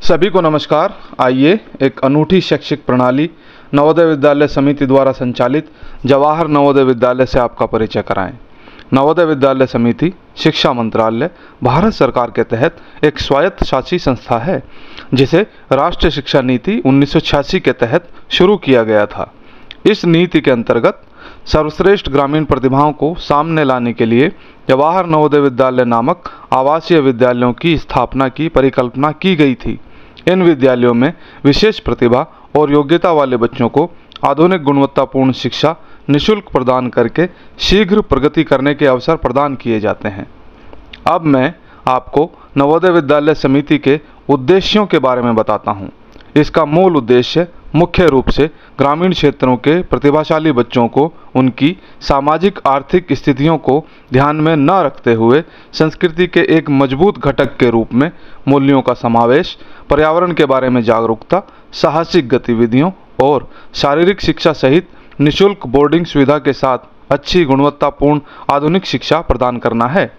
सभी को नमस्कार। आइए एक अनूठी शैक्षिक प्रणाली नवोदय विद्यालय समिति द्वारा संचालित जवाहर नवोदय विद्यालय से आपका परिचय कराएं। नवोदय विद्यालय समिति शिक्षा मंत्रालय भारत सरकार के तहत एक स्वायत्त शासी संस्था है, जिसे राष्ट्रीय शिक्षा नीति 1986 के तहत शुरू किया गया था। इस नीति के अंतर्गत सर्वश्रेष्ठ ग्रामीण प्रतिभाओं को सामने लाने के लिए जवाहर नवोदय विद्यालय नामक आवासीय विद्यालयों की स्थापना की परिकल्पना की गई थी। इन विद्यालयों में विशेष प्रतिभा और योग्यता वाले बच्चों को आधुनिक गुणवत्तापूर्ण शिक्षा निःशुल्क प्रदान करके शीघ्र प्रगति करने के अवसर प्रदान किए जाते हैं। अब मैं आपको नवोदय विद्यालय समिति के उद्देश्यों के बारे में बताता हूँ। इसका मूल उद्देश्य मुख्य रूप से ग्रामीण क्षेत्रों के प्रतिभाशाली बच्चों को उनकी सामाजिक आर्थिक स्थितियों को ध्यान में न रखते हुए संस्कृति के एक मजबूत घटक के रूप में मूल्यों का समावेश, पर्यावरण के बारे में जागरूकता, साहसिक गतिविधियों और शारीरिक शिक्षा सहित निःशुल्क बोर्डिंग सुविधा के साथ अच्छी गुणवत्तापूर्ण आधुनिक शिक्षा प्रदान करना है।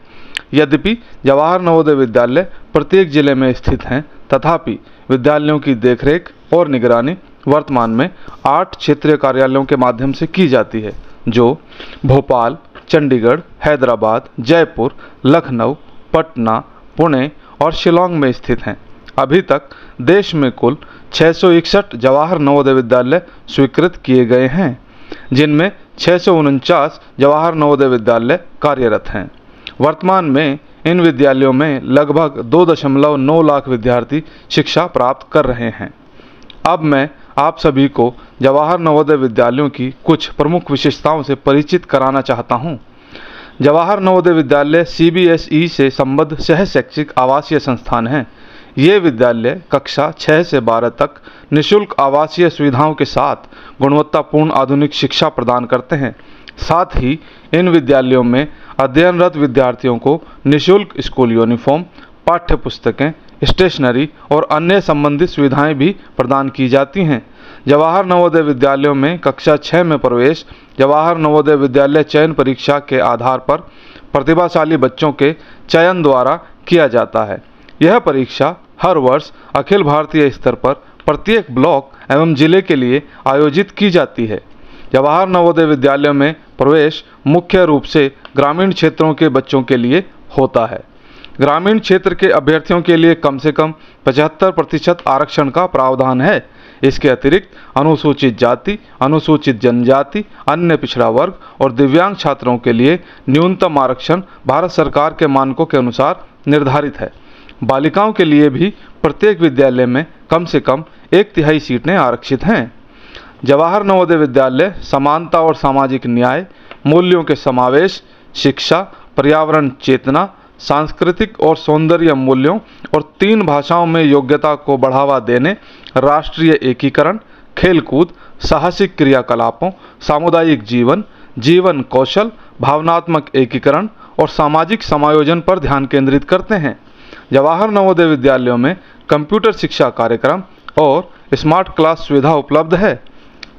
यद्यपि जवाहर नवोदय विद्यालय प्रत्येक जिले में स्थित हैं, तथापि विद्यालयों की देखरेख और निगरानी वर्तमान में 8 क्षेत्रीय कार्यालयों के माध्यम से की जाती है, जो भोपाल, चंडीगढ़, हैदराबाद, जयपुर, लखनऊ, पटना, पुणे और शिलांग में स्थित हैं। अभी तक देश में कुल 661 जवाहर नवोदय विद्यालय स्वीकृत किए गए हैं, जिनमें 649 जवाहर नवोदय विद्यालय कार्यरत हैं। वर्तमान में इन विद्यालयों में लगभग 2.9 लाख विद्यार्थी शिक्षा प्राप्त कर रहे हैं। अब मैं आप सभी को जवाहर नवोदय विद्यालयों की कुछ प्रमुख विशेषताओं से परिचित कराना चाहता हूँ। जवाहर नवोदय विद्यालय CBSE से संबद्ध सह शैक्षिक आवासीय संस्थान हैं। ये विद्यालय कक्षा 6 से 12 तक निःशुल्क आवासीय सुविधाओं के साथ गुणवत्तापूर्ण आधुनिक शिक्षा प्रदान करते हैं। साथ ही इन विद्यालयों में अध्ययनरत विद्यार्थियों को निःशुल्क स्कूल यूनिफॉर्म, पाठ्य पुस्तकें, स्टेशनरी और अन्य संबंधित सुविधाएं भी प्रदान की जाती हैं। जवाहर नवोदय विद्यालयों में कक्षा 6 में प्रवेश जवाहर नवोदय विद्यालय चयन परीक्षा के आधार पर प्रतिभाशाली बच्चों के चयन द्वारा किया जाता है। यह परीक्षा हर वर्ष अखिल भारतीय स्तर पर प्रत्येक ब्लॉक एवं जिले के लिए आयोजित की जाती है। जवाहर नवोदय विद्यालयों में प्रवेश मुख्य रूप से ग्रामीण क्षेत्रों के बच्चों के लिए होता है। ग्रामीण क्षेत्र के अभ्यर्थियों के लिए कम से कम 75% आरक्षण का प्रावधान है। इसके अतिरिक्त अनुसूचित जाति, अनुसूचित जनजाति, अन्य पिछड़ा वर्ग और दिव्यांग छात्रों के लिए न्यूनतम आरक्षण भारत सरकार के मानकों के अनुसार निर्धारित है। बालिकाओं के लिए भी प्रत्येक विद्यालय में कम से कम 1/3 सीटें आरक्षित हैं। जवाहर नवोदय विद्यालय समानता और सामाजिक न्याय, मूल्यों के समावेश, शिक्षा, पर्यावरण चेतना, सांस्कृतिक और सौंदर्य मूल्यों और 3 भाषाओं में योग्यता को बढ़ावा देने, राष्ट्रीय एकीकरण, खेलकूद, साहसिक क्रियाकलापों, सामुदायिक जीवन, जीवन कौशल, भावनात्मक एकीकरण और सामाजिक समायोजन पर ध्यान केंद्रित करते हैं। जवाहर नवोदय विद्यालयों में कंप्यूटर शिक्षा कार्यक्रम और स्मार्ट क्लास सुविधा उपलब्ध है।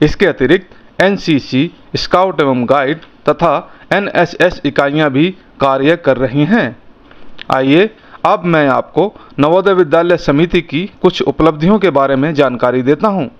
इसके अतिरिक्त NCC, स्काउट एवं गाइड तथा NSS इकाइयाँ भी कार्य कर रही हैं। आइए अब मैं आपको नवोदय विद्यालय समिति की कुछ उपलब्धियों के बारे में जानकारी देता हूँ।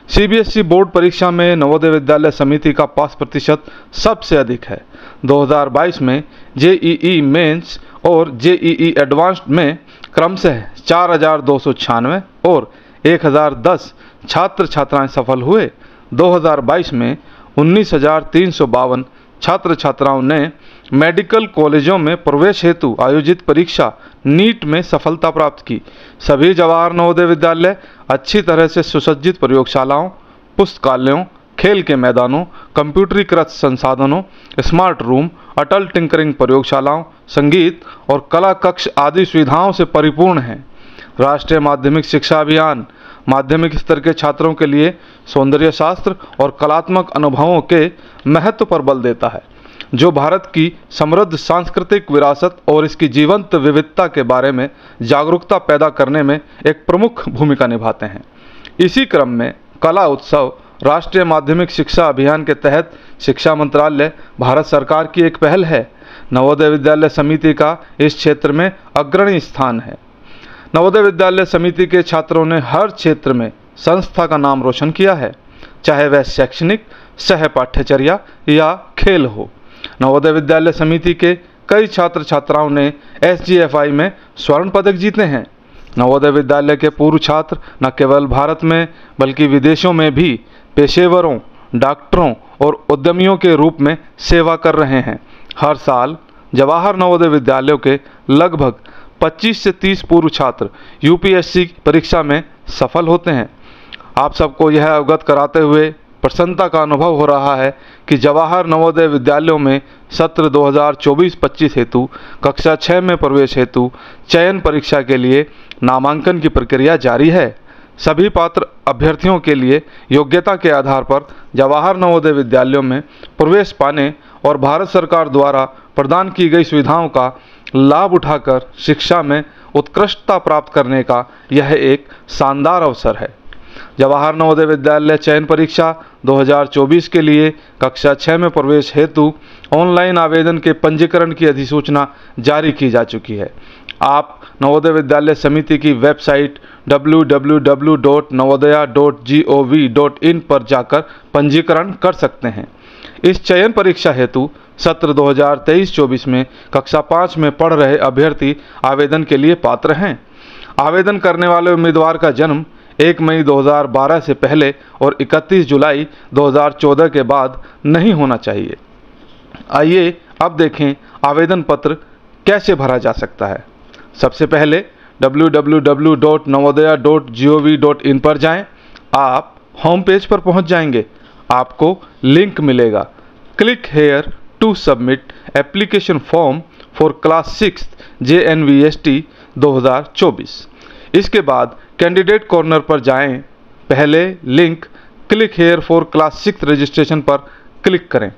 CBSE बोर्ड परीक्षा में नवोदय विद्यालय समिति का पास प्रतिशत सबसे अधिक है। 2022 में JEE मेंस और JEE एडवांस्ड में क्रमशः 4296 और 1010 छात्र छात्राएं सफल हुए। 2022 में 19,352 छात्र छात्राओं ने मेडिकल कॉलेजों में प्रवेश हेतु आयोजित परीक्षा नीट में सफलता प्राप्त की। सभी जवाहर नवोदय विद्यालय अच्छी तरह से सुसज्जित प्रयोगशालाओं, पुस्तकालयों, खेल के मैदानों, कंप्यूटरीकृत संसाधनों, स्मार्ट रूम, अटल टिंकरिंग प्रयोगशालाओं, संगीत और कला कक्ष आदि सुविधाओं से परिपूर्ण हैं। राष्ट्रीय माध्यमिक शिक्षा अभियान माध्यमिक स्तर के छात्रों के लिए सौंदर्य शास्त्र और कलात्मक अनुभवों के महत्व पर बल देता है, जो भारत की समृद्ध सांस्कृतिक विरासत और इसकी जीवंत विविधता के बारे में जागरूकता पैदा करने में एक प्रमुख भूमिका निभाते हैं। इसी क्रम में कला उत्सव राष्ट्रीय माध्यमिक शिक्षा अभियान के तहत शिक्षा मंत्रालय भारत सरकार की एक पहल है। नवोदय विद्यालय समिति का इस क्षेत्र में अग्रणी स्थान है। नवोदय विद्यालय समिति के छात्रों ने हर क्षेत्र में संस्था का नाम रोशन किया है, चाहे वह शैक्षणिक, सह पाठ्यचर्या या खेल हो। नवोदय विद्यालय समिति के कई छात्र छात्राओं ने SGFI में स्वर्ण पदक जीते हैं। नवोदय विद्यालय के पूर्व छात्र न केवल भारत में बल्कि विदेशों में भी पेशेवरों, डॉक्टरों और उद्यमियों के रूप में सेवा कर रहे हैं। हर साल जवाहर नवोदय विद्यालयों के लगभग 25 से 30 पूर्व छात्र UPSC परीक्षा में सफल होते हैं। आप सबको यह अवगत कराते हुए प्रसन्नता का अनुभव हो रहा है कि जवाहर नवोदय विद्यालयों में सत्र 2024-25 हेतु कक्षा 6 में प्रवेश हेतु चयन परीक्षा के लिए नामांकन की प्रक्रिया जारी है। सभी पात्र अभ्यर्थियों के लिए योग्यता के आधार पर जवाहर नवोदय विद्यालयों में प्रवेश पाने और भारत सरकार द्वारा प्रदान की गई सुविधाओं का लाभ उठाकर शिक्षा में उत्कृष्टता प्राप्त करने का यह एक शानदार अवसर है। जवाहर नवोदय विद्यालय चयन परीक्षा 2024 के लिए कक्षा 6 में प्रवेश हेतु ऑनलाइन आवेदन के पंजीकरण की अधिसूचना जारी की जा चुकी है। आप नवोदय विद्यालय समिति की वेबसाइट www.navodaya.gov.in पर जाकर पंजीकरण कर सकते हैं। इस चयन परीक्षा हेतु सत्र 2023-24 में कक्षा 5 में पढ़ रहे अभ्यर्थी आवेदन के लिए पात्र हैं। आवेदन करने वाले उम्मीदवार का जन्म 1 मई 2012 से पहले और 31 जुलाई 2014 के बाद नहीं होना चाहिए। आइए अब देखें आवेदन पत्र कैसे भरा जा सकता है। सबसे पहले www.navodaya.gov.in पर जाएं। आप होम पेज पर पहुंच जाएंगे। आपको लिंक मिलेगा, click here to submit application form for class 6 JNVST 2024। इसके बाद कैंडिडेट कॉर्नर पर जाएं। पहले link click here for class 6 registration पर क्लिक करें।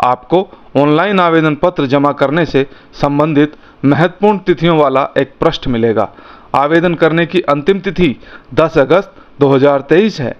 आपको ऑनलाइन आवेदन पत्र जमा करने से संबंधित महत्वपूर्ण तिथियों वाला एक पृष्ठ मिलेगा। आवेदन करने की अंतिम तिथि 10 अगस्त 2023 है।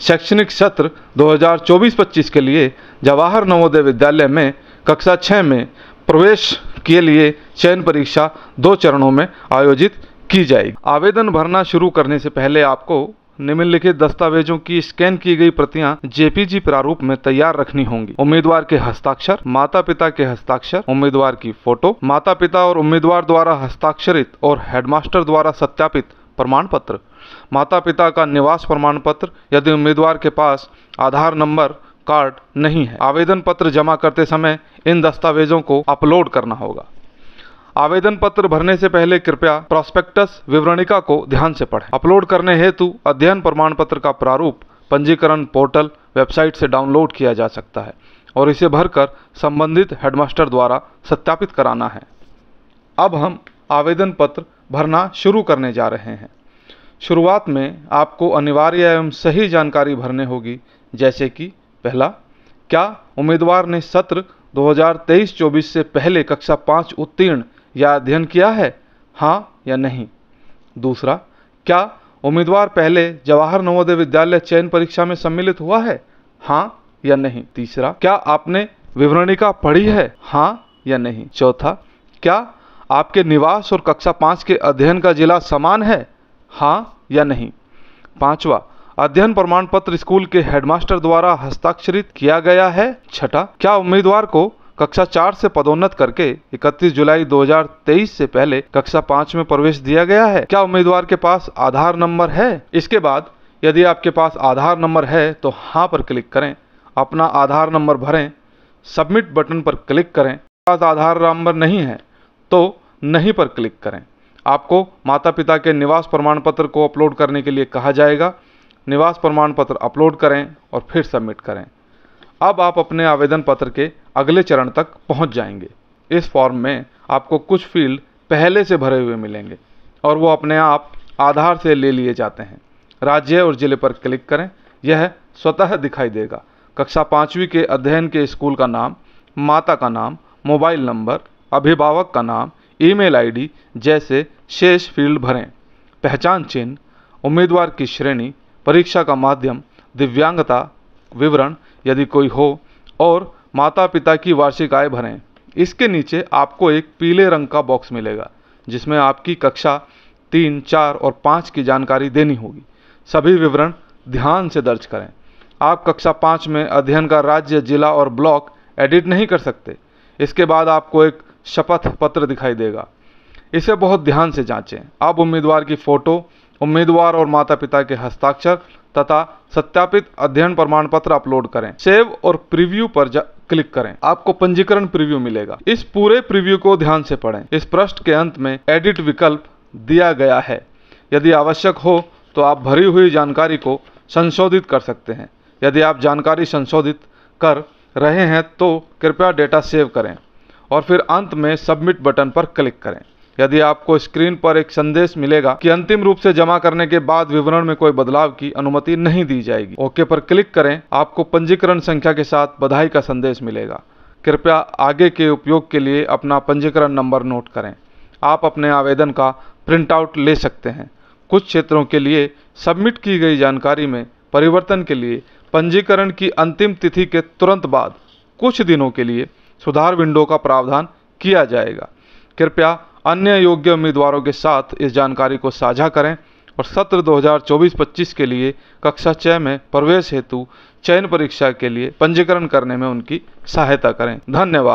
शैक्षणिक सत्र 2024-25 के लिए जवाहर नवोदय विद्यालय में कक्षा 6 में प्रवेश के लिए चयन परीक्षा 2 चरणों में आयोजित की जाएगी। आवेदन भरना शुरू करने से पहले आपको निम्नलिखित दस्तावेजों की स्कैन की गई प्रतियां JPG प्रारूप में तैयार रखनी होंगी। उम्मीदवार के हस्ताक्षर, माता पिता के हस्ताक्षर, उम्मीदवार की फोटो, माता पिता और उम्मीदवार द्वारा हस्ताक्षरित और हेडमास्टर द्वारा सत्यापित प्रमाण पत्र, माता पिता का निवास प्रमाण पत्र यदि उम्मीदवार के पास आधार नंबर कार्ड नहीं है। आवेदन पत्र जमा करते समय इन दस्तावेजों को अपलोड करना होगा। आवेदन पत्र भरने से पहले कृपया प्रॉस्पेक्टस विवरणिका को ध्यान से पढ़ें। अपलोड करने हेतु अध्ययन प्रमाण पत्र का प्रारूप पंजीकरण पोर्टल वेबसाइट से डाउनलोड किया जा सकता है और इसे भरकर संबंधित हेडमास्टर द्वारा सत्यापित कराना है। अब हम आवेदन पत्र भरना शुरू करने जा रहे हैं। शुरुआत में आपको अनिवार्य एवं सही जानकारी भरने होगी, जैसे कि पहला, क्या उम्मीदवार ने सत्र 2023-24 से पहले कक्षा 5 उत्तीर्ण या अध्ययन किया है, हाँ या नहीं। दूसरा, क्या उम्मीदवार पहले जवाहर नवोदय विद्यालय चयन परीक्षा में सम्मिलित हुआ है, हाँ या नहीं। तीसरा, क्या आपने विवरणिका पढ़ी है, हाँ या नहीं। चौथा, क्या आपके निवास और कक्षा 5 के अध्ययन का जिला समान है, हाँ या नहीं। पांचवा, अध्ययन प्रमाण पत्र स्कूल के हेडमास्टर द्वारा हस्ताक्षरित किया गया है। छठा, क्या उम्मीदवार को कक्षा 4 से पदोन्नत करके 31 जुलाई 2023 से पहले कक्षा 5 में प्रवेश दिया गया है। क्या उम्मीदवार के पास आधार नंबर है। इसके बाद यदि आपके पास आधार नंबर है तो हाँ पर क्लिक करें, अपना आधार नंबर भरें, सबमिट बटन पर क्लिक करें। पास आधार नंबर नहीं है तो नहीं पर क्लिक करें। आपको माता पिता के निवास प्रमाण पत्र को अपलोड करने के लिए कहा जाएगा। निवास प्रमाण पत्र अपलोड करें और फिर सबमिट करें। अब आप अपने आवेदन पत्र के अगले चरण तक पहुंच जाएंगे। इस फॉर्म में आपको कुछ फील्ड पहले से भरे हुए मिलेंगे और वो अपने आप आधार से ले लिए जाते हैं। राज्य और जिले पर क्लिक करें, यह स्वतः दिखाई देगा। कक्षा 5वीं के अध्ययन के स्कूल का नाम, माता का नाम, मोबाइल नंबर, अभिभावक का नाम, ईमेल आईडी जैसे शेष फील्ड भरें। पहचान चिन्ह, उम्मीदवार की श्रेणी, परीक्षा का माध्यम, दिव्यांगता विवरण यदि कोई हो और माता पिता की वार्षिक आय भरें। इसके नीचे आपको एक पीले रंग का बॉक्स मिलेगा जिसमें आपकी कक्षा 3, 4 और 5 की जानकारी देनी होगी। सभी विवरण ध्यान से दर्ज करें। आप कक्षा 5 में अध्ययन का राज्य, जिला और ब्लॉक एडिट नहीं कर सकते। इसके बाद आपको एक शपथ पत्र दिखाई देगा, इसे बहुत ध्यान से जांचें। अब उम्मीदवार की फोटो, उम्मीदवार और माता पिता के हस्ताक्षर तथा सत्यापित अध्ययन प्रमाण पत्र अपलोड करें। सेव और प्रीव्यू पर क्लिक करें। आपको पंजीकरण प्रीव्यू मिलेगा। इस पूरे प्रीव्यू को ध्यान से पढ़ें। इस पृष्ठ के अंत में एडिट विकल्प दिया गया है। यदि आवश्यक हो तो आप भरी हुई जानकारी को संशोधित कर सकते हैं। यदि आप जानकारी संशोधित कर रहे हैं तो कृपया डेटा सेव करें और फिर अंत में सबमिट बटन पर क्लिक करें। यदि आपको स्क्रीन पर एक संदेश मिलेगा कि अंतिम रूप से जमा करने के बाद विवरण में कोई बदलाव की अनुमति नहीं दी जाएगी, ओके पर क्लिक करें। आपको पंजीकरण संख्या के साथ बधाई का संदेश मिलेगा। कृपया आगे के उपयोग के लिए अपना पंजीकरण नंबर नोट करें। आप अपने आवेदन का प्रिंट आउट ले सकते हैं। कुछ क्षेत्रों के लिए सबमिट की गई जानकारी में परिवर्तन के लिए पंजीकरण की अंतिम तिथि के तुरंत बाद कुछ दिनों के लिए सुधार विंडो का प्रावधान किया जाएगा। कृपया अन्य योग्य उम्मीदवारों के साथ इस जानकारी को साझा करें और सत्र 2024-25 के लिए कक्षा 6 में प्रवेश हेतु चयन परीक्षा के लिए पंजीकरण करने में उनकी सहायता करें। धन्यवाद।